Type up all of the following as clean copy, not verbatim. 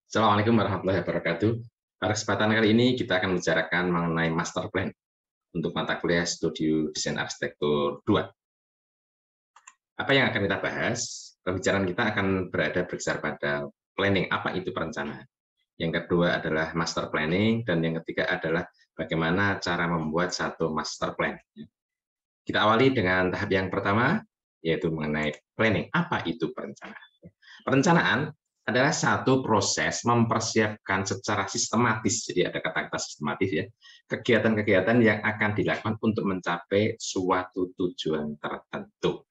Assalamualaikum warahmatullahi wabarakatuh. Pada kesempatan kali ini kita akan membicarakan mengenai master plan untuk mata kuliah Studi Desain Arsitektur 2. Apa yang akan kita bahas? Pembicaraan kita akan berkisar pada planning, apa itu perencanaan. Yang kedua adalah master planning, dan yang ketiga adalah bagaimana cara membuat satu master plan. Kita awali dengan tahap yang pertama, yaitu mengenai planning. Apa itu perencanaan? Perencanaan adalah satu proses mempersiapkan secara sistematis, jadi ada kata-kata sistematis ya, kegiatan-kegiatan yang akan dilakukan untuk mencapai suatu tujuan tertentu.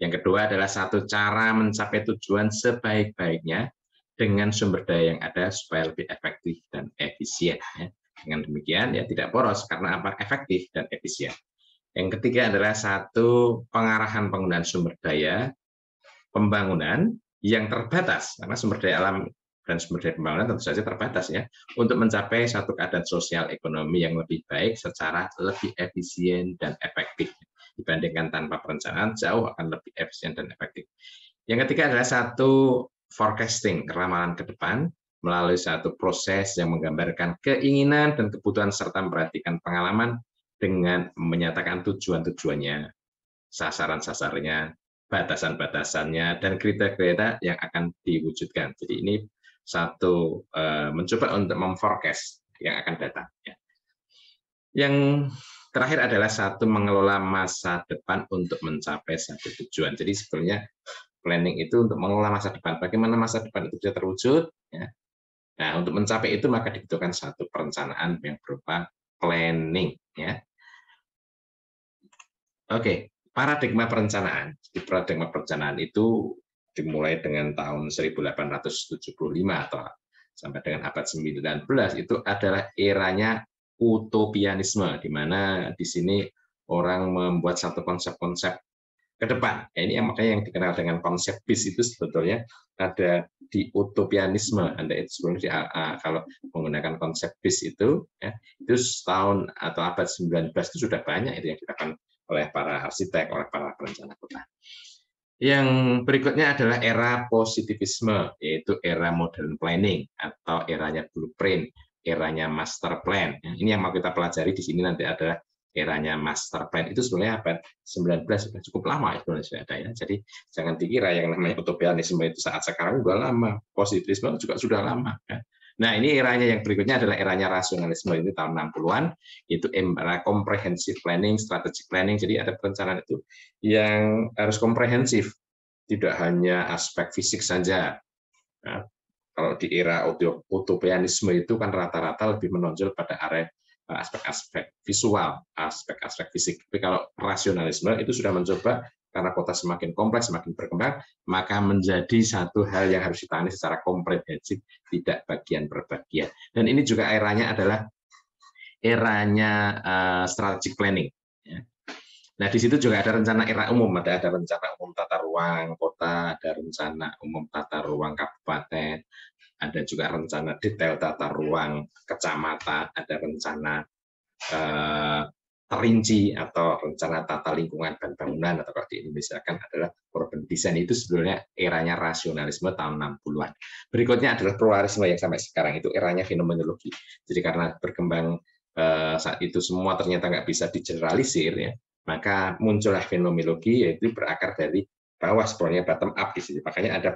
Yang kedua adalah satu cara mencapai tujuan sebaik-baiknya dengan sumber daya yang ada supaya lebih efektif dan efisien. Dengan demikian ya tidak boros karena apa? Efektif dan efisien. Yang ketiga adalah satu pengarahan penggunaan sumber daya pembangunan yang terbatas, karena sumber daya alam dan sumber daya pembangunan tentu saja terbatas ya, untuk mencapai satu keadaan sosial ekonomi yang lebih baik secara lebih efisien dan efektif. Dibandingkan tanpa perencanaan, jauh akan lebih efisien dan efektif. Yang ketiga adalah satu forecasting, ramalan ke depan, melalui satu proses yang menggambarkan keinginan dan kebutuhan serta memperhatikan pengalaman dengan menyatakan tujuan-tujuannya, sasaran-sasarannya, batasan-batasannya, dan kriteria yang akan diwujudkan. Jadi ini satu mencoba untuk memforecast yang akan datang. Yang terakhir adalah satu mengelola masa depan untuk mencapai satu tujuan. Jadi sebetulnya planning itu untuk mengelola masa depan. Bagaimana masa depan itu bisa terwujud? Nah, untuk mencapai itu maka dibutuhkan satu perencanaan yang berupa planning. Oke, paradigma perencanaan. Jadi paradigma perencanaan itu dimulai dengan tahun 1875 atau sampai dengan abad 19 itu adalah eranya utopianisme, di mana di sini orang membuat satu konsep-konsep ke depan. Ini yang makanya yang dikenal dengan konsep BIS itu sebetulnya ada di utopianisme. Anda itu sebelumnya kalau menggunakan konsep BIS itu tahun atau abad 19 itu sudah banyak itu yang dilakukan oleh para arsitek, oleh para perencana kota. Yang berikutnya adalah era positivisme, yaitu era modern planning atau eranya blueprint, eranya master plan. Ini yang mau kita pelajari di sini nanti adalah eranya master plan. Itu sebenarnya abad 19 sudah cukup lama itu sudah ada ya. Jadi jangan dikira yang namanya utopianisme itu saat sekarang sudah lama, positivisme juga sudah lama. Nah, ini eranya yang berikutnya adalah eranya rasionalisme, ini tahun 60-an, itu era comprehensive planning, strategic planning, jadi ada perencanaan itu yang harus komprehensif, tidak hanya aspek fisik saja. Nah, kalau di era utopianisme itu kan rata-rata lebih menonjol pada area aspek-aspek visual, aspek-aspek fisik. Tapi kalau rasionalisme itu sudah mencoba karena kota semakin kompleks, semakin berkembang, maka menjadi satu hal yang harus ditangani secara komprehensif, tidak bagian per bagian. Dan ini juga eranya adalah eranya strategic planning. Nah, di situ juga ada rencana era umum, ada rencana umum tata ruang kota, ada rencana umum tata ruang kabupaten, ada juga rencana detail tata ruang kecamatan, ada rencana terinci atau rencana tata lingkungan dan bangunan, atau kalau di Indonesia kan adalah urban design. Itu sebetulnya eranya rasionalisme tahun 60-an. Berikutnya adalah pluralisme yang sampai sekarang itu eranya fenomenologi. Jadi karena berkembang saat itu semua ternyata nggak bisa digeneralisir ya, maka muncullah fenomenologi, yaitu berakar dari bawah, sebenarnya bottom up di sini. Makanya ada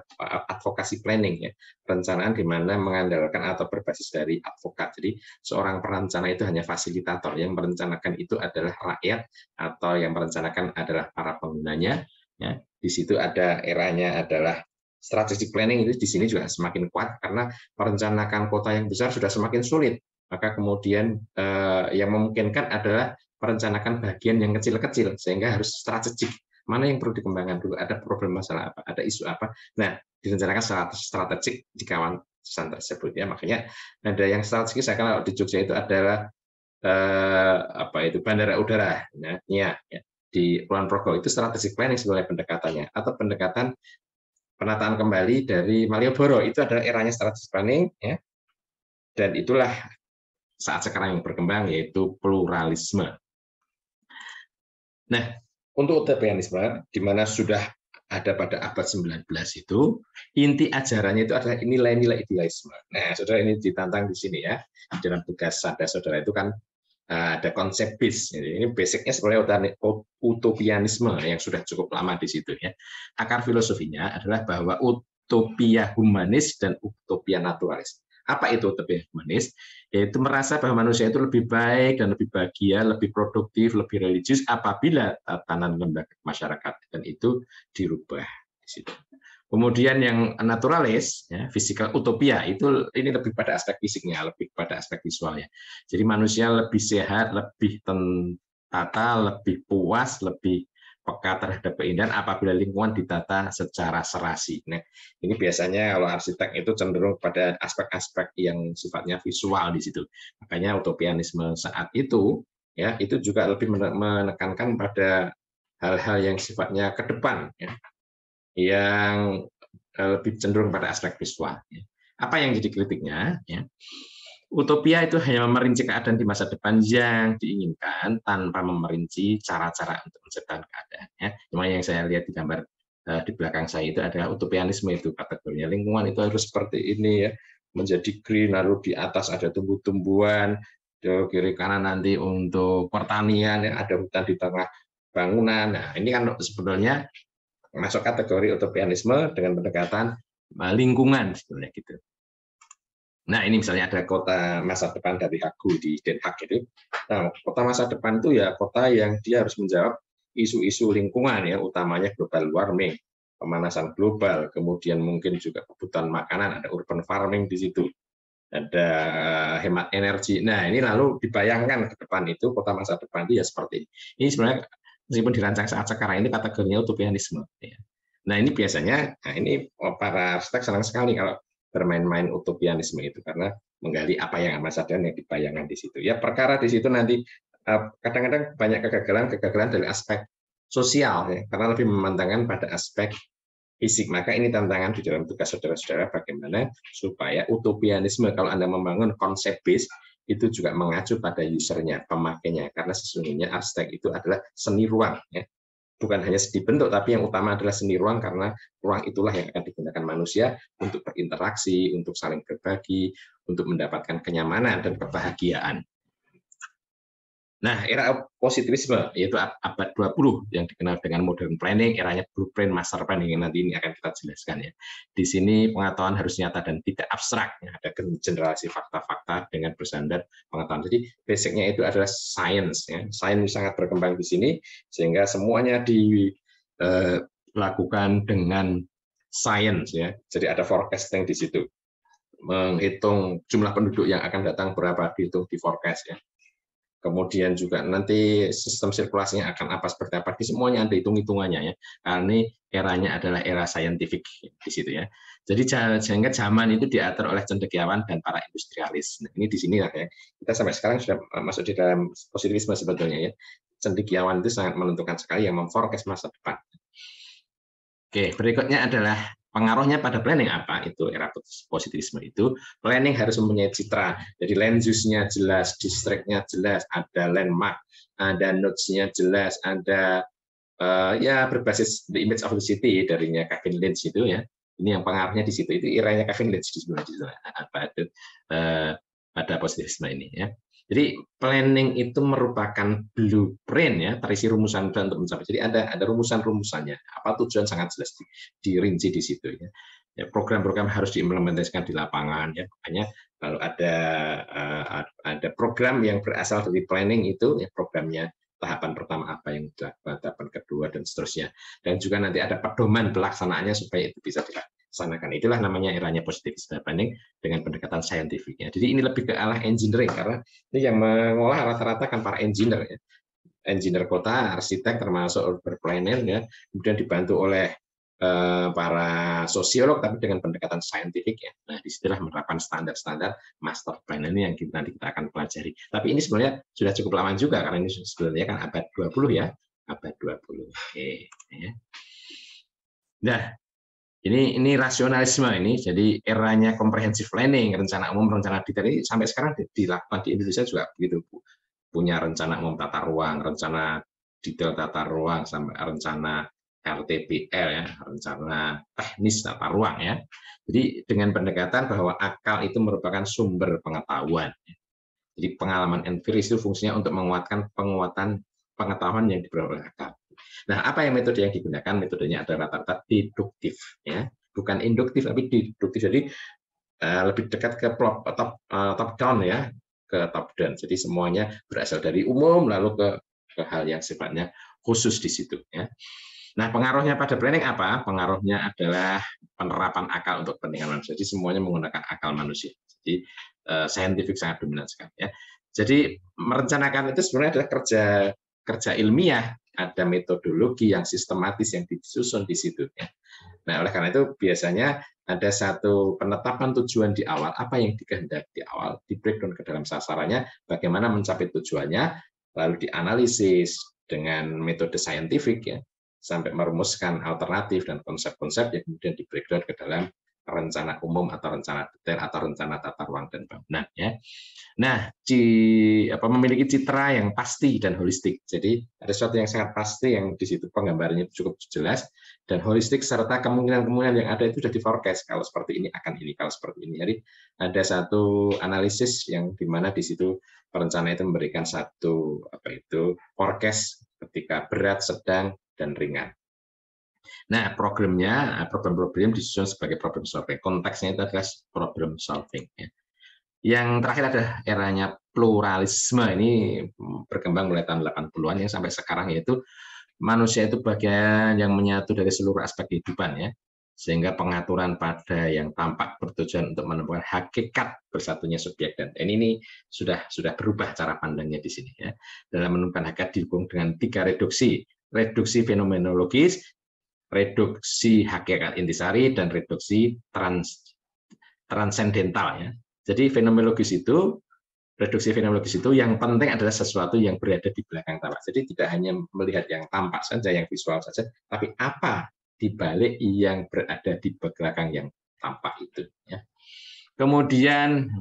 advokasi planning ya, perencanaan di mana mengandalkan atau berbasis dari advokat. Jadi seorang perencana itu hanya fasilitator, yang merencanakan itu adalah rakyat atau yang merencanakan adalah para penggunanya. Ya, di situ ada eranya adalah strategic planning, itu di sini juga semakin kuat karena merencanakan kota yang besar sudah semakin sulit. Maka kemudian yang memungkinkan adalah merencanakan bagian yang kecil-kecil sehingga harus strategik. Mana yang perlu dikembangkan dulu, ada problem masalah apa, ada isu apa. Nah, direncanakan secara strategik di kawasan tersebut ya. Makanya ada yang strategis, saya kalau di Jogja itu adalah bandara udara ya, di Kulon Progo itu strategic planning sebenarnya pendekatannya, atau pendekatan penataan kembali dari Malioboro itu adalah eranya strategic planning ya. Dan itulah saat sekarang yang berkembang, yaitu pluralisme. Nah, untuk utopianisme, di mana sudah ada pada abad 19 itu, inti ajarannya itu adalah nilai-nilai idealisme. Nah, saudara, ini ditantang di sini ya. Dalam tugas sada saudara itu kan ada konsep BIS. Ini basicnya sebenarnya utopianisme yang sudah cukup lama di situ ya. Akar filosofinya adalah bahwa utopia humanis dan utopia naturalis. Apa itu utopia humanis? Yaitu merasa bahwa manusia itu lebih baik dan lebih bahagia, lebih produktif, lebih religius apabila tatanan lembaga masyarakat dan itu dirubah di situ. Kemudian yang naturalis, ya, physical utopia, itu ini lebih pada aspek fisiknya, lebih pada aspek visualnya. Jadi manusia lebih sehat, lebih tertata, lebih puas, lebih peka terhadap keindahan apabila lingkungan ditata secara serasi. Nah, ini biasanya kalau arsitek itu cenderung pada aspek-aspek yang sifatnya visual di situ. Makanya utopianisme saat itu, ya, itu juga lebih menekankan pada hal-hal yang sifatnya ke depan, ya, yang lebih cenderung pada aspek visual. Apa yang jadi kritiknya? Ya. Utopia itu hanya merinci keadaan di masa depan yang diinginkan tanpa memerinci cara-cara untuk menciptakan keadaan. Ya. Cuma yang saya lihat di gambar di belakang saya itu adalah utopianisme, itu kategorinya. Lingkungan itu harus seperti ini ya, menjadi green, lalu di atas ada tumbuh-tumbuhan, di kiri kanan nanti untuk pertanian, ya, ada hutan di tengah bangunan. Nah, ini kan sebetulnya masuk kategori utopianisme dengan pendekatan lingkungan sebenarnya gitu. Nah, ini misalnya ada kota masa depan dari Hagu di Den Haag itu. Nah, kota masa depan itu ya kota yang dia harus menjawab isu-isu lingkungan ya, utamanya global warming, pemanasan global, kemudian mungkin juga kebutuhan makanan, ada urban farming di situ, ada hemat energi. Nah, ini lalu dibayangkan ke depan itu kota masa depan itu ya seperti ini. Ini sebenarnya meskipun dirancang saat sekarang ini kategorinya utopianisme. Ya. Nah, ini biasanya, nah ini para arsitek senang sekali kalau bermain-main utopianisme itu karena menggali apa yang amat sadar yang dibayangkan di situ. Ya, perkara di situ nanti kadang-kadang banyak kegagalan dari aspek sosial ya, karena lebih memandangkan pada aspek fisik. Maka ini tantangan di dalam tugas saudara-saudara bagaimana supaya utopianisme kalau Anda membangun konsep base itu juga mengacu pada usernya, pemakainya, karena sesungguhnya arsitek itu adalah seni ruang ya. Bukan hanya seni bentuk, tapi yang utama adalah seni ruang, karena ruang itulah yang akan digunakan manusia untuk berinteraksi, untuk saling berbagi, untuk mendapatkan kenyamanan dan kebahagiaan. Nah, era positivisme, yaitu abad 20 yang dikenal dengan modern planning, eranya blueprint, master planning, yang nanti ini akan kita jelaskan ya. Di sini pengetahuan harus nyata dan tidak abstrak. Ya. Ada generasi fakta-fakta dengan bersandar pengetahuan. Jadi basicnya itu adalah science. Ya. Science sangat berkembang di sini, sehingga semuanya dilakukan dengan science. Ya. Jadi ada forecasting di situ. Menghitung jumlah penduduk yang akan datang berapa, dihitung di forecast. Ya. Kemudian juga nanti sistem sirkulasinya akan apa seperti apa, semuanya ada hitung-hitungannya ya. Karena ini eranya adalah era saintifik di situ ya. Jadi sehingga zaman itu diatur oleh cendekiawan dan para industrialis. Nah, ini di sini lah ya. Kita sampai sekarang sudah masuk di dalam positivisme sebetulnya ya. Cendekiawan itu sangat menentukan sekali yang memforecast masa depan. Oke, berikutnya adalah pengaruhnya pada planning apa itu era positivisme itu. Planning harus mempunyai citra, jadi land use-nya jelas, distriknya jelas, ada landmark, ada nodes-nya jelas, ada ya berbasis the image of the city darinya Kevin Lynch itu ya. Ini yang pengaruhnya di situ, itu eranya Kevin Lynch di sebenarnya pada positivisme ini ya. Jadi planning itu merupakan blueprint ya, terisi rumusan untuk mencapai. Jadi ada rumusan-rumusannya. Apa tujuan sangat jelas dirinci di situ ya. Program-program harus diimplementasikan di lapangan ya. Makanya kalau ada program yang berasal dari planning itu ya, programnya tahapan pertama apa yang dilakukan, tahapan kedua dan seterusnya. Dan juga nanti ada pedoman pelaksanaannya supaya itu bisa dilaksanakan. Itulah namanya eranya positivisme planning dengan pendekatan saintifiknya. Jadi ini lebih ke arah engineering karena ini yang mengolah rata-rata kan para engineer ya. Engineer kota, arsitek termasuk urban planner ya, kemudian dibantu oleh para sosiolog tapi dengan pendekatan saintifik ya. Nah, disitulah menerapkan standar-standar master plan ini yang nanti kita akan pelajari. Tapi ini sebenarnya sudah cukup lama juga karena ini sebenarnya kan abad 20 ya, abad 20. Oke, ya. Nah, ini rasionalisme ini, jadi eranya comprehensive planning, rencana umum, rencana detail ini sampai sekarang dilakukan di Indonesia juga begitu, punya rencana umum tata ruang, rencana detail tata ruang, sampai rencana RTPL ya, rencana teknis tata ruang ya. Jadi dengan pendekatan bahwa akal itu merupakan sumber pengetahuan. Jadi pengalaman empiris itu fungsinya untuk menguatkan pengetahuan yang diperoleh oleh akal. Nah, apa yang metode yang digunakan? Metodenya adalah rata-rata deduktif ya, bukan induktif tapi deduktif. Jadi lebih dekat ke top down ya, ke top down. Jadi semuanya berasal dari umum lalu ke hal yang sifatnya khusus di situ ya. Nah, pengaruhnya pada planning apa? Pengaruhnya adalah penerapan akal untuk kepentingan manusia. Jadi semuanya menggunakan akal manusia. Jadi saintifik sangat dominan sekali ya. Jadi merencanakan itu sebenarnya adalah kerja ilmiah, ada metodologi yang sistematis yang disusun di situ ya. Nah, oleh karena itu biasanya ada satu penetapan tujuan di awal, apa yang dikehendaki di awal, di breakdown ke dalam sasarannya, bagaimana mencapai tujuannya, lalu dianalisis dengan metode saintifik ya, sampai merumuskan alternatif dan konsep-konsep yang kemudian di breakdown ke dalam rencana umum atau rencana detail atau rencana tata ruang dan bangunan ya. Nah, memiliki citra yang pasti dan holistik. Jadi ada sesuatu yang sangat pasti yang di situ penggambarannya cukup jelas dan holistik serta kemungkinan-kemungkinan yang ada itu sudah di forecast kalau seperti ini akan ini, kalau seperti ini. Jadi ada satu analisis yang di mana di situ perencana itu memberikan satu forecast ketika berat, sedang dan ringan. Nah, problem-problem disusun sebagai problem solving. Konteksnya itu adalah problem solving. Ya. Yang terakhir ada eranya pluralisme. Ini berkembang mulai tahun 80-an yang sampai sekarang, yaitu manusia itu bagian yang menyatu dari seluruh aspek kehidupan ya. Sehingga pengaturan pada yang tampak bertujuan untuk menemukan hakikat bersatunya subjek dan ini sudah berubah cara pandangnya di sini ya. Dalam menemukan hakikat didukung dengan 3 reduksi. Reduksi fenomenologis, reduksi hakikat intisari, dan reduksi transendental ya. Jadi reduksi fenomenologis itu yang penting adalah sesuatu yang berada di belakang tampak. Jadi tidak hanya melihat yang tampak saja, yang visual saja, tapi apa di balik yang berada di belakang yang tampak itu ya. Kemudian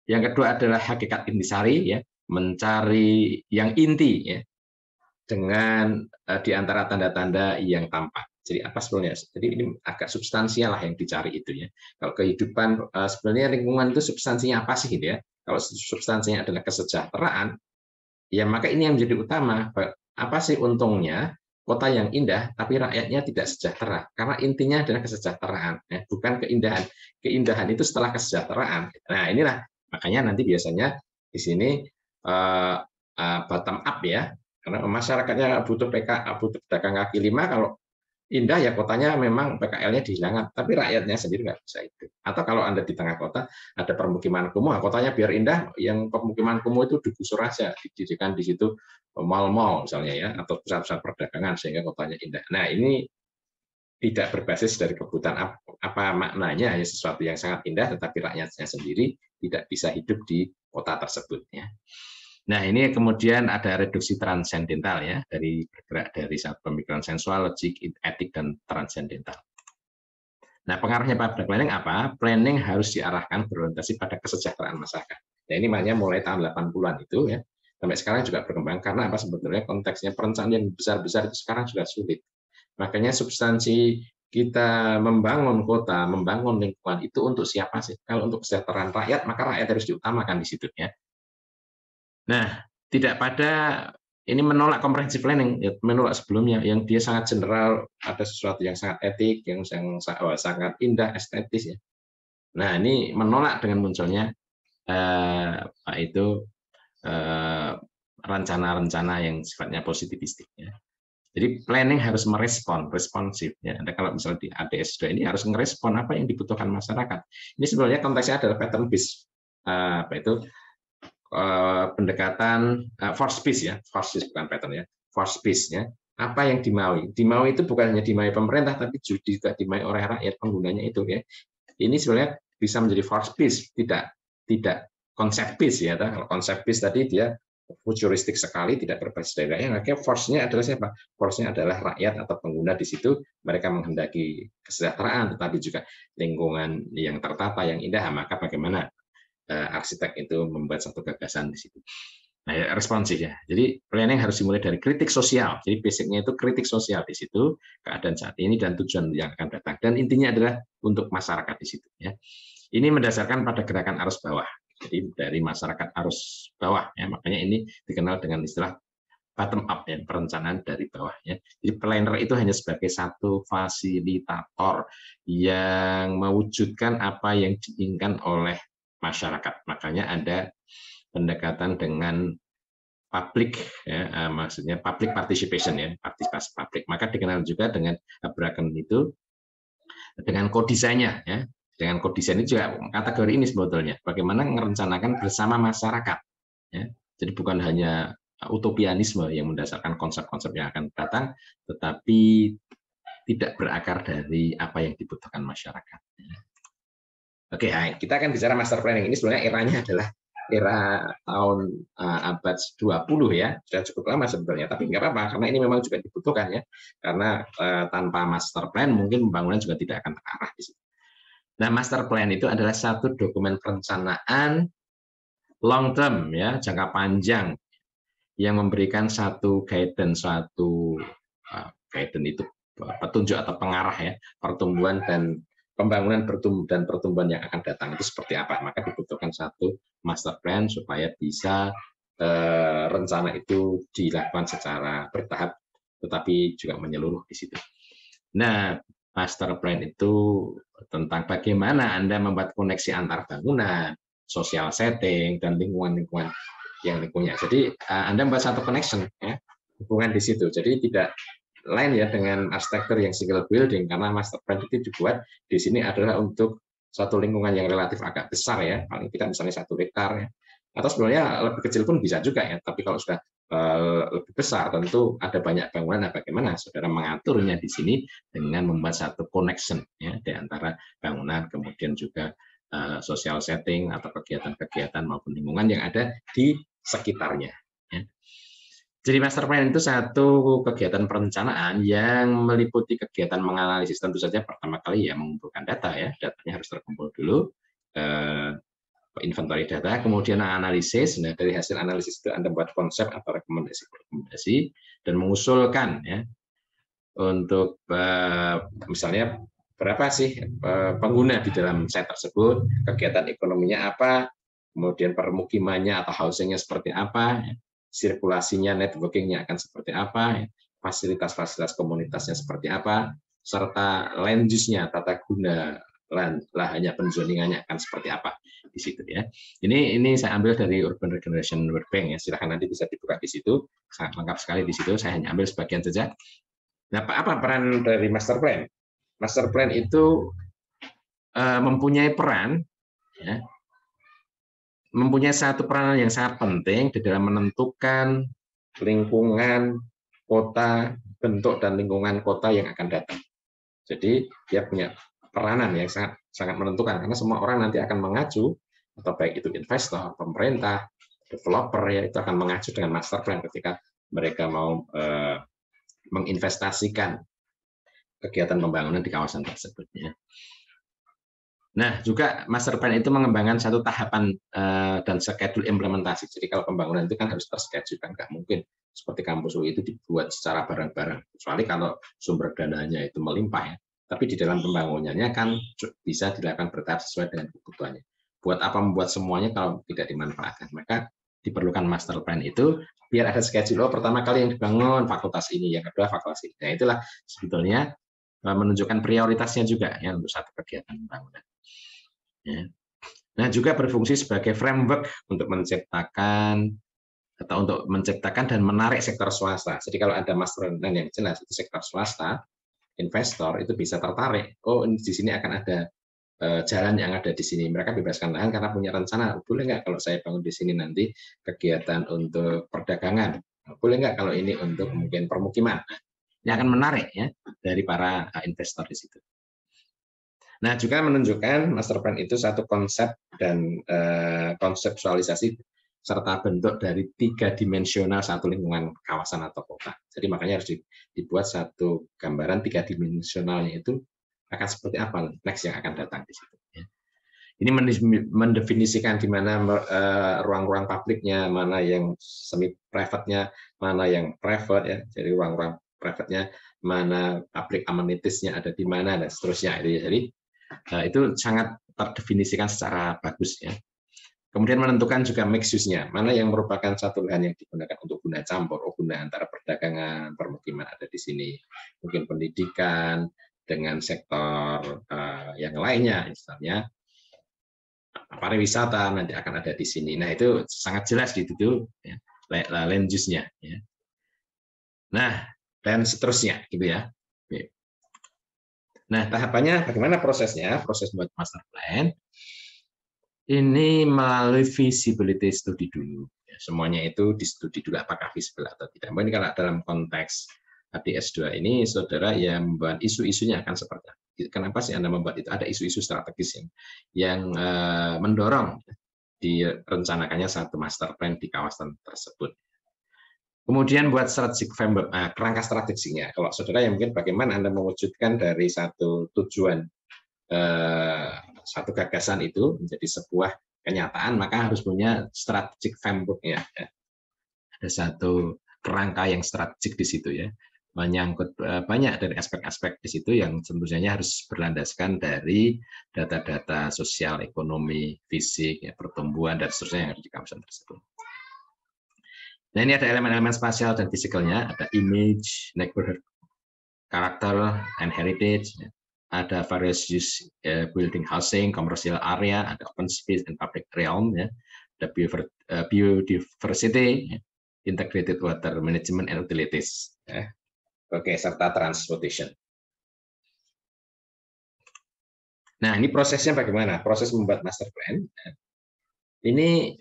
yang kedua adalah hakikat intisari ya, mencari yang inti ya, dengan di antara tanda-tanda yang tampak. Jadi apa sebenarnya? Jadi ini agak substansial lah yang dicari itu ya. Kalau kehidupan sebenarnya lingkungan itu substansinya apa sih gitu ya? Kalau substansinya adalah kesejahteraan, ya maka ini yang menjadi utama. Apa sih untungnya kota yang indah tapi rakyatnya tidak sejahtera? Karena intinya adalah kesejahteraan, ya, bukan keindahan. Keindahan itu setelah kesejahteraan. Nah inilah makanya nanti biasanya di sini bottom up ya. Karena masyarakatnya butuh butuh pedagang kaki lima, kalau indah ya kotanya memang PKL-nya dihilangkan, tapi rakyatnya sendiri nggak bisa itu. Atau kalau Anda di tengah kota ada permukiman kumuh, kotanya biar indah, yang permukiman kumuh itu digusur aja, didirikan di situ mal-mal misalnya ya, atau pusat-pusat perdagangan sehingga kotanya indah. Nah ini tidak berbasis dari kebutuhan apa maknanya, hanya sesuatu yang sangat indah, tetapi rakyatnya sendiri tidak bisa hidup di kota tersebut ya. Nah, ini kemudian ada reduksi transendental ya, bergerak dari satu pemikiran sensual, logik, etik, dan transendental. Nah, pengaruhnya pada planning apa? Planning harus diarahkan berorientasi pada kesejahteraan masyarakat. Nah, ini makanya mulai tahun 80-an itu ya, sampai sekarang juga berkembang. Karena apa sebetulnya konteksnya perencanaan yang besar-besar itu sekarang sudah sulit. Makanya substansi kita membangun kota, membangun lingkungan itu untuk siapa sih? Kalau untuk kesejahteraan rakyat, maka rakyat harus diutamakan di situ ya. Nah, tidak pada ini menolak comprehensive planning, menolak sebelumnya yang dia sangat general, ada sesuatu yang sangat etik, yang sangat indah, estetis ya. Nah, ini menolak dengan munculnya rencana-rencana yang sifatnya positivistik ya. Jadi planning harus responsif ya. Ada kalau misalnya di ADS2 ini harus merespon apa yang dibutuhkan masyarakat. Ini sebenarnya konteksnya adalah pattern based pendekatan force based ya, force based bukan pattern ya, force based ya. Apa yang dimaui? Dimaui itu bukan hanya dimaui pemerintah, tapi juga dimaui oleh rakyat penggunanya itu ya. Ini sebenarnya bisa menjadi force based, tidak konsep based ya. Kalau konsep based tadi dia futuristik sekali, tidak berbasis dari rakyat. Makanya force-nya adalah siapa? Force-nya adalah rakyat atau pengguna di situ. Mereka menghendaki kesejahteraan, tetapi juga lingkungan yang tertata, yang indah. Maka bagaimana arsitek itu membuat satu gagasan di situ. Nah, ya, responsif ya. Jadi planning harus dimulai dari kritik sosial. Jadi basicnya itu kritik sosial di situ, keadaan saat ini dan tujuan yang akan datang. Dan intinya adalah untuk masyarakat di situ. Ya. Ini mendasarkan pada gerakan arus bawah. Jadi dari masyarakat arus bawah. Ya. Makanya ini dikenal dengan istilah bottom up, ya, perencanaan dari bawah. Ya. Jadi planner itu hanya sebagai satu fasilitator yang mewujudkan apa yang diinginkan oleh masyarakat. Makanya ada pendekatan dengan public, ya, maksudnya public participation, ya, partisipasi publik. Maka dikenal juga dengan Braken itu dengan co-desainnya, ya. Dengan co-desain itu juga kategori ini sebetulnya bagaimana merencanakan bersama masyarakat, ya. Jadi bukan hanya utopianisme yang mendasarkan konsep-konsep yang akan datang, tetapi tidak berakar dari apa yang dibutuhkan masyarakat. Oke, kita akan bicara master planning. Ini sebenarnya eranya adalah era tahun abad 20 ya, sudah cukup lama sebenarnya, tapi nggak apa-apa karena ini memang juga dibutuhkan ya, karena tanpa master plan mungkin pembangunan juga tidak akan terarah di situ. Nah, master plan itu adalah satu dokumen perencanaan long term ya, jangka panjang yang memberikan satu guidance, suatu guidance itu petunjuk atau pengarah ya, pertumbuhan dan pembangunan dan pertumbuhan yang akan datang itu seperti apa. Maka dibutuhkan satu master plan supaya bisa rencana itu dilakukan secara bertahap, tetapi juga menyeluruh di situ. Nah, master plan itu tentang bagaimana Anda membuat koneksi antar bangunan, social setting, dan lingkungan-lingkungan yang lingkungannya. Jadi Anda membuat satu connection, ya, hubungan di situ. Jadi tidak lain ya dengan arsitektur yang single building, karena master plan itu dibuat di sini adalah untuk suatu lingkungan yang relatif agak besar ya, paling tidak misalnya 1 hektar ya, atau sebenarnya lebih kecil pun bisa juga ya, tapi kalau sudah lebih besar tentu ada banyak bangunan. Nah, bagaimana saudara mengaturnya di sini dengan membuat satu connection ya di antara bangunan, kemudian juga social setting atau kegiatan-kegiatan maupun lingkungan yang ada di sekitarnya. Ya. Jadi master plan itu satu kegiatan perencanaan yang meliputi kegiatan menganalisis. Tentu saja pertama kali ya mengumpulkan data ya, datanya harus terkumpul dulu, inventory data, kemudian analisis. Nah, dari hasil analisis itu Anda buat konsep atau rekomendasi dan mengusulkan ya untuk misalnya berapa sih pengguna di dalam site tersebut, kegiatan ekonominya apa, kemudian permukimannya atau housingnya seperti apa, sirkulasinya, networkingnya akan seperti apa, fasilitas-fasilitas komunitasnya seperti apa, serta land use-nya, tata guna lahannya, penzoningannya akan seperti apa di situ ya. Ini saya ambil dari Urban Regeneration World Bank ya. Silakan nanti bisa dibuka di situ, sangat lengkap sekali di situ. Saya hanya ambil sebagian saja. Nah, apa peran dari master plan? Master plan itu mempunyai peran ya, mempunyai satu peranan yang sangat penting di dalam menentukan lingkungan kota, bentuk dan lingkungan kota yang akan datang. Jadi dia punya peranan yang sangat menentukan, karena semua orang nanti akan mengacu, atau baik itu investor, pemerintah, developer ya, itu akan mengacu dengan master plan ketika mereka mau menginvestasikan kegiatan pembangunan di kawasan tersebut. Ya. Nah, juga master plan itu mengembangkan satu tahapan dan schedule implementasi. Jadi kalau pembangunan itu kan harus terschedule, kan nggak mungkin seperti kampus UI itu dibuat secara bareng-bareng. Kecuali kalau sumber dananya itu melimpah ya. Tapi di dalam pembangunannya kan bisa dilakukan bertahap sesuai dengan kebutuhannya. Buat apa membuat semuanya kalau tidak dimanfaatkan? Maka diperlukan master plan itu biar ada schedule. Oh, pertama kali yang dibangun fakultas ini, yang kedua fakultas ini. Nah, itulah sebetulnya menunjukkan prioritasnya juga ya untuk satu kegiatan pembangunan. Ya. Nah, juga berfungsi sebagai framework untuk menciptakan dan menarik sektor swasta. Jadi kalau ada master plan yang jelas, itu sektor swasta, investor itu bisa tertarik. Oh, di sini akan ada jalan yang ada di sini. Mereka bebaskan lahan karena punya rencana. Boleh nggak kalau saya bangun di sini nanti kegiatan untuk perdagangan? Boleh nggak kalau ini untuk mungkin permukiman? Nah, ini akan menarik ya dari para investor di situ. Nah, juga menunjukkan master plan itu satu konsep dan konseptualisasi serta bentuk dari 3-dimensional satu lingkungan kawasan atau kota. Jadi makanya harus dibuat satu gambaran 3-dimensionalnya itu akan seperti apa next yang akan datang di situ. Ini mendefinisikan di mana ruang-ruang publiknya, mana yang semi private-nya, mana yang private ya. Jadi ruang-ruang private-nya, mana public amenities-nya ada di mana dan seterusnya. Jadi itu sangat terdefinisikan secara bagus ya. Kemudian menentukan juga mix use-nya, mana yang merupakan satu lahan yang digunakan untuk guna campur, guna antara perdagangan, permukiman ada di sini, mungkin pendidikan dengan sektor yang lainnya, misalnya pariwisata nanti akan ada di sini. Nah itu sangat jelas di situ ya, land use-nya. Ya. Nah dan seterusnya gitu ya. Nah tahapannya bagaimana prosesnya? Proses buat master plan. Ini melalui feasibility study dulu. Ya, semuanya itu di-studi dulu apakah feasible atau tidak. Mungkin kalau dalam konteks ADS2 ini, saudara yang membuat isu-isunya akan seperti apa? Kenapa sih Anda membuat itu? Ada isu-isu strategis yang mendorong direncanakannya satu master plan di kawasan tersebut. Kemudian buat strategic framework, kerangka strateginya. Kalau saudara yang mungkin bagaimana Anda mewujudkan dari satu tujuan satu gagasan itu menjadi sebuah kenyataan, maka harus punya strategic framework ya. Ada satu kerangka yang strategik di situ ya, menyangkut banyak dari aspek-aspek di situ yang tentunya harus berlandaskan dari data-data sosial, ekonomi, fisik, ya, pertumbuhan dan seterusnya yang ada di kawasan tersebut. Nah ini ada elemen-elemen spasial dan fisikalnya, ada image, neighborhood, character, and heritage. Ya. Ada various use building housing, commercial area, ada open space and public realm, ya. Ada biodiversity, ya. Integrated water management and utilities, ya. Oke, serta transportation. Nah, ini prosesnya bagaimana? Proses membuat master plan. Ini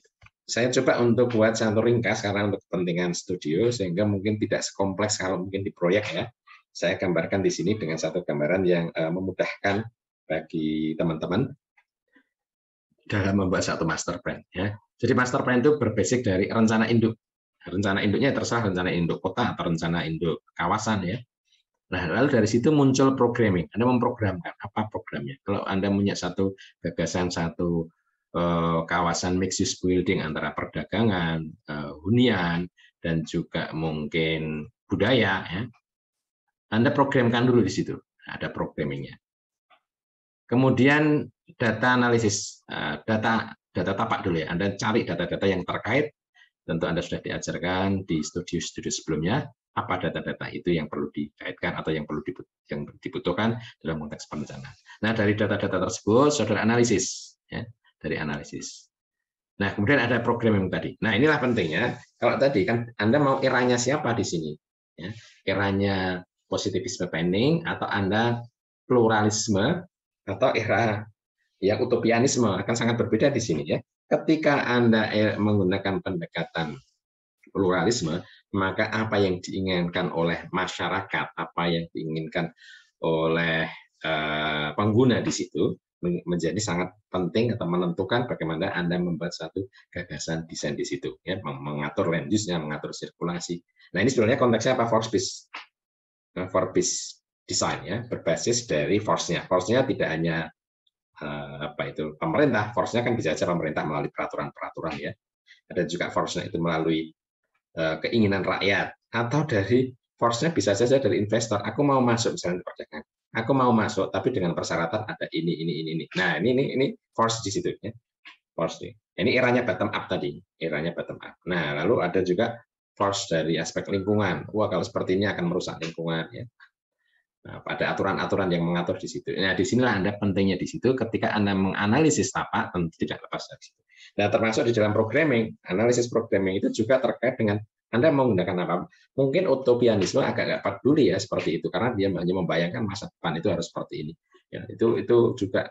saya coba untuk buat satu ringkas karena untuk kepentingan studio sehingga mungkin tidak sekompleks kalau mungkin di proyek ya. Saya gambarkan di sini dengan satu gambaran yang memudahkan bagi teman-teman dalam membuat satu master plan. Ya. Jadi master plan itu berbasis dari rencana induk. Rencana induknya terserah rencana induk kota atau rencana induk kawasan ya. Nah, lalu dari situ muncul programming. Anda memprogramkan apa programnya. Kalau Anda punya satu gagasan, satu kawasan mixed use building antara perdagangan, hunian, dan juga mungkin budaya, ya. Anda programkan dulu di situ, ada programmingnya. Kemudian data analisis, data tapak dulu ya. Anda cari data-data yang terkait. Tentu Anda sudah diajarkan di studi-studi sebelumnya apa data-data itu yang perlu dikaitkan atau yang dibutuhkan dalam konteks perencanaan. Nah dari data-data tersebut, saudara analisis, ya, dari analisis. Nah kemudian ada programming tadi. Nah inilah pentingnya. Kalau tadi kan Anda mau eranya siapa di sini? Ya, eranya positivisme planning atau Anda pluralisme atau era yang utopianisme akan sangat berbeda di sini ya. Ketika Anda menggunakan pendekatan pluralisme, maka apa yang diinginkan oleh masyarakat, apa yang diinginkan oleh pengguna di situ menjadi sangat penting atau menentukan bagaimana Anda membuat satu gagasan desain di situ, ya, mengatur land use-nya, mengatur sirkulasi. Nah ini sebenarnya konteksnya apa? Force-based design ya, berbasis dari force-nya. Force-nya tidak hanya apa itu pemerintah, force-nya kan bisa saja pemerintah melalui peraturan-peraturan ya. Ada juga force-nya itu melalui keinginan rakyat atau dari force-nya bisa saja dari investor. Aku mau masuk misalnya di perdagangan. Aku mau masuk tapi dengan persyaratan ada ini. Nah, ini force di situ ya. Force ini. Ini eranya bottom up tadi, eranya bottom up. Nah, lalu ada juga force dari aspek lingkungan. Wah, kalau seperti ini akan merusak lingkungan ya. Nah, pada aturan-aturan yang mengatur di situ. Nah, disinilah Anda pentingnya di situ ketika Anda menganalisis tapak, tentu tidak lepas dari situ. Nah, termasuk di dalam programming, analisis programming itu juga terkait dengan Anda menggunakan apa. Mungkin utopianisme agak nggak peduli ya seperti itu, karena dia hanya membayangkan masa depan itu harus seperti ini. Ya, itu juga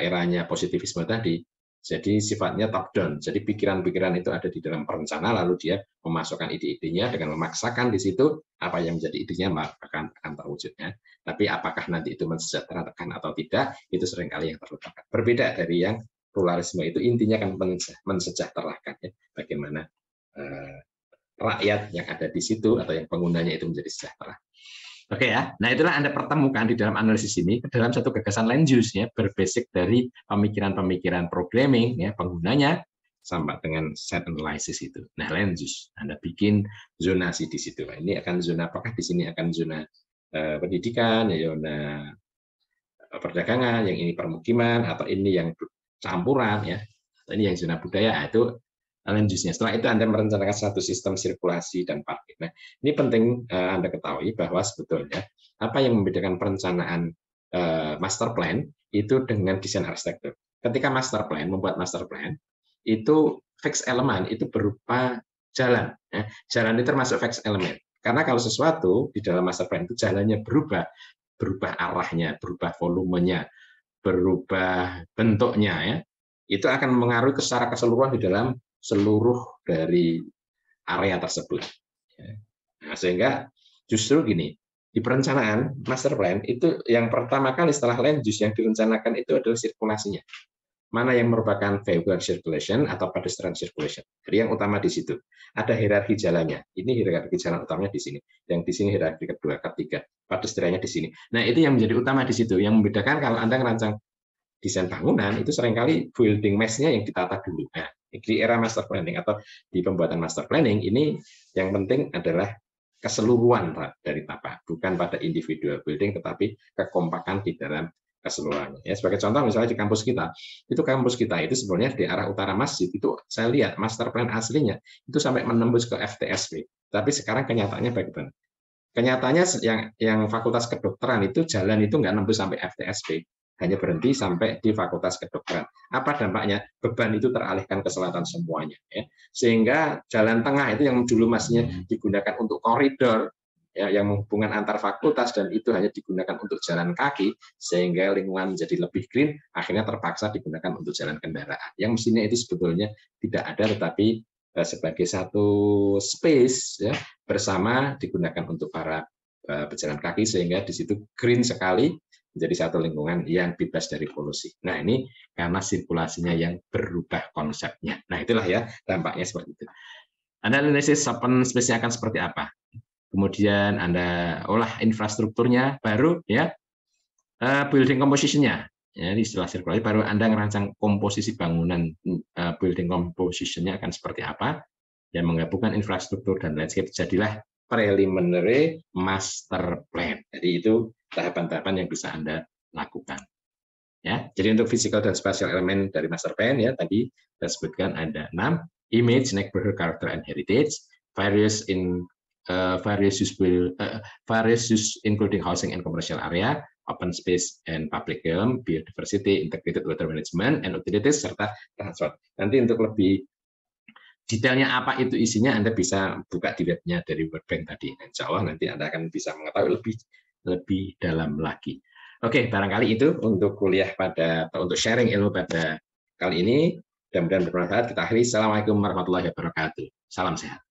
eranya positivisme tadi. Jadi sifatnya top down. Jadi pikiran-pikiran itu ada di dalam perencana, lalu dia memasukkan ide-idenya dengan memaksakan di situ apa yang menjadi idenya akan terwujudnya. Tapi apakah nanti itu mensejahterakan atau tidak, itu seringkali yang terlupakan. Berbeda dari yang pluralisme itu intinya kan mensejahterakan ya, bagaimana rakyat yang ada di situ atau yang penggunanya itu menjadi sejahtera. Oke ya, nah itulah Anda pertemukan di dalam analisis ini ke dalam satu gagasan land use ya, berbasic dari pemikiran-pemikiran programming ya penggunanya sampai dengan set analysis itu. Nah, land use Anda bikin zonasi di situ. Nah, ini akan zona apakah di sini akan zona pendidikan, ya, zona perdagangan, yang ini permukiman atau ini yang campuran ya. Ini yang zona budaya itu land use-nya. Setelah itu Anda merencanakan satu sistem sirkulasi dan parkir. Nah, ini penting Anda ketahui bahwa sebetulnya apa yang membedakan perencanaan master plan itu dengan desain arsitektur. Ketika master plan, membuat master plan, itu fixed element itu berupa jalan. Ya. Jalan itu termasuk fixed element. Karena kalau sesuatu di dalam master plan itu jalannya berubah arahnya, berubah volumenya, berubah bentuknya, ya, itu akan mengaruhi secara keseluruhan di dalam seluruh dari area tersebut. Nah, sehingga justru gini, di perencanaan master plan itu yang pertama kali setelah land use yang direncanakan itu adalah sirkulasinya. Mana yang merupakan vehicular circulation atau pedestrian circulation. Jadi yang utama di situ. Ada hierarki jalannya. Ini hierarki jalan utamanya di sini. Yang di sini hierarki kedua, ketiga. Pedestriannya di sini. Nah, itu yang menjadi utama di situ. Yang membedakan kalau Anda merancang desain bangunan itu seringkali building mass-nya yang ditata dulu. Nah, di era master planning atau di pembuatan master planning ini yang penting adalah keseluruhan dari tata, bukan pada individual building tetapi kekompakan di dalam keseluruhannya. Ya, sebagai contoh misalnya di kampus kita itu sebenarnya di arah utara masjid itu saya lihat master plan aslinya itu sampai menembus ke FTSP. Tapi sekarang kenyataannya bagaimana? Kenyataannya yang fakultas kedokteran itu jalan itu nggak nembus sampai FTSP, hanya berhenti sampai di fakultas kedokteran. Apa dampaknya? Beban itu teralihkan ke selatan semuanya. Ya. Sehingga jalan tengah itu yang dulu masnya digunakan untuk koridor, ya, yang menghubungkan antar fakultas dan itu hanya digunakan untuk jalan kaki, sehingga lingkungan menjadi lebih green, akhirnya terpaksa digunakan untuk jalan kendaraan. Yang mestinya itu sebetulnya tidak ada, tetapi sebagai satu space ya, bersama digunakan untuk para pejalan kaki, sehingga di situ green sekali, menjadi satu lingkungan yang bebas dari polusi. Nah, ini karena sirkulasinya yang berubah konsepnya. Nah, itulah ya dampaknya seperti itu. Anda analisis open space-nya akan seperti apa. Kemudian Anda olah infrastrukturnya, baru ya building composition-nya. Ya, di istilah sirkulasi, baru Anda merancang komposisi bangunan building composition-nya akan seperti apa. Yang menggabungkan infrastruktur dan landscape, jadilah preliminary master plan. Jadi itu tahapan-tahapan yang bisa Anda lakukan. Ya, jadi untuk physical dan spatial elemen dari master plan ya tadi saya sebutkan ada 6: image, neighborhood, character, and heritage, various use including housing and commercial area, open space and public realm, biodiversity, integrated water management, and utilities, serta transport. Nanti untuk lebih detailnya apa itu isinya Anda bisa buka di webnya dari World Bank tadi. Insya Allah nanti Anda akan bisa mengetahui lebih dalam lagi. Oke, barangkali itu untuk kuliah atau untuk sharing ilmu pada kali ini. Mudah-mudahan bermanfaat. Kita akhiri. Assalamualaikum warahmatullahi wabarakatuh. Salam sehat.